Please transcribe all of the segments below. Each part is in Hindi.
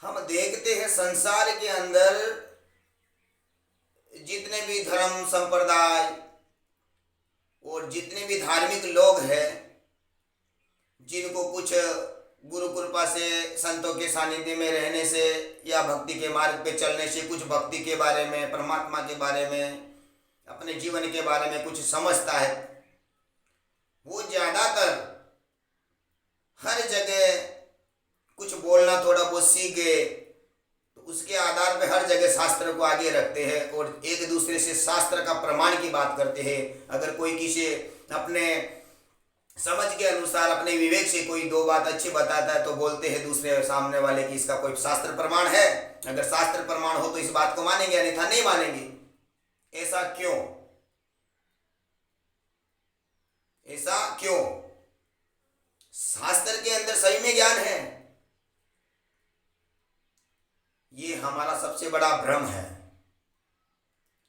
हम देखते हैं संसार के अंदर जितने भी धर्म संप्रदाय और जितने भी धार्मिक लोग हैं, जिनको कुछ गुरु कृपा से, संतों के सानिध्य में रहने से या भक्ति के मार्ग पे चलने से कुछ भक्ति के बारे में, परमात्मा के बारे में, अपने जीवन के बारे में कुछ समझता है, वो ज़्यादातर हर जगह कुछ बोलना थोड़ा बहुत सीख गए तो उसके आधार पर हर जगह शास्त्र को आगे रखते हैं और एक दूसरे से शास्त्र का प्रमाण की बात करते हैं। अगर कोई किसी अपने समझ के अनुसार, अपने विवेक से कोई दो बात अच्छी बताता है तो बोलते हैं दूसरे सामने वाले की इसका कोई शास्त्र प्रमाण है। अगर शास्त्र प्रमाण हो तो इस बात को मानेंगे, अन्यथा नहीं मानेंगे। ऐसा क्यों? ऐसा क्यों? शास्त्र के अंदर सही में ज्ञान है, ये हमारा सबसे बड़ा भ्रम है।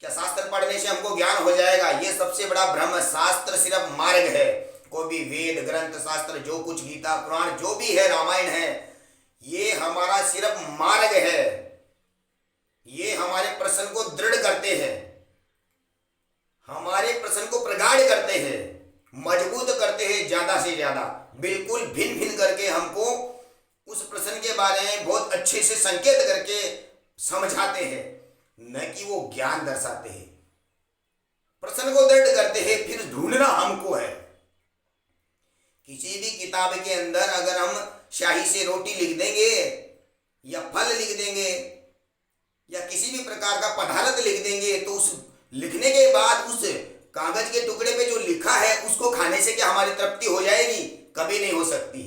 क्या शास्त्र पढ़ने से हमको ज्ञान हो जाएगा? ये सबसे बड़ा भ्रम है। शास्त्र सिर्फ मार्ग है। कोई भी वेद ग्रंथ शास्त्र जो कुछ गीता पुराण जो भी है, रामायण है, ये हमारा सिर्फ मार्ग है। ये हमारे प्रश्न को दृढ़ करते हैं, हमारे प्रश्न को प्रगाढ़ करते हैं, मजबूत करते हैं ज्यादा से ज्यादा, बिल्कुल भिन्न भिन्न करके हमको उस प्रश्न के बारे में बहुत अच्छे से संकेत करके समझाते हैं, न कि वो ज्ञान दर्शाते हैं। प्रश्न को दृढ़ करते हैं, फिर ढूंढना हमको है। किसी भी किताब के अंदर अगर हम शाही से रोटी लिख देंगे या फल लिख देंगे या किसी भी प्रकार का पदार्थ लिख देंगे तो उस लिखने के बाद उस कागज के टुकड़े पे जो लिखा है उसको खाने से क्या हमारी तृप्ति हो जाएगी? कभी नहीं हो सकती।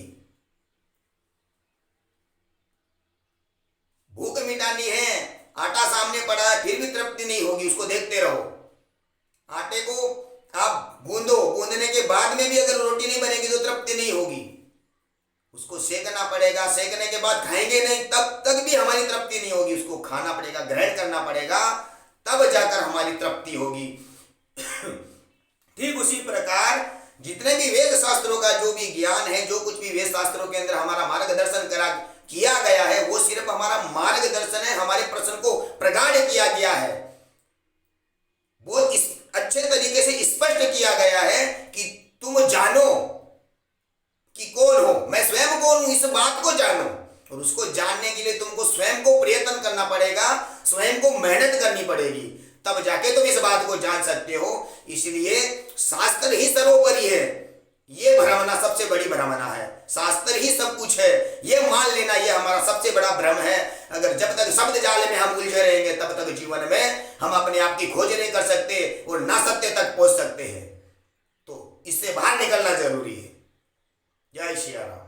भूख मिटानी है, आटा सामने पड़ा है फिर भी तृप्ति नहीं होगी, उसको देखते रहो। आटे को आप गूंदो, गूंदने के बाद में भी अगर रोटी नहीं बनेगी तो तृप्ति नहीं होगी, उसको सेकना पड़ेगा, सेकने के बाद खाएंगे नहीं तब तक भी हमारी तृप्ति नहीं होगी, उसको खाना पड़ेगा, ग्रहण करना पड़ेगा, तब जाकर हमारी तृप्ति होगी। ठीक उसी प्रकार जितने भी वेद शास्त्रों का जो भी ज्ञान है, जो कुछ भी वेद शास्त्रों के अंदर हमारा मार्गदर्शन किया गया है, वो सिर्फ हमारा मार्गदर्शन है, हमारे प्रश्न को प्रगाढ़ किया गया है, वो इस अच्छे तरीके से स्पष्ट किया गया है कि तुम जानो कि कौन हो, मैं स्वयं कौन हूं, इस बात को जानो। और उसको जानने के लिए तुमको स्वयं को प्रयत्न करना पड़ेगा, स्वयं को मेहनत करनी पड़ेगी, तब जाके तुम इस बात को जान सकते हो। इसलिए शास्त्र ही सर्वोपरि है, ये भ्रमना सबसे बड़ी भ्रमना है। शास्त्र ही सब कुछ है, ये मान लेना ये हमारा सबसे बड़ा भ्रम है। अगर जब तक शब्द जाल में हम उलझे रहेंगे तब तक जीवन में हम अपने आप की खोज नहीं कर सकते और ना सत्य तक पहुंच सकते हैं। तो इससे बाहर निकलना जरूरी है। जय श्री राम।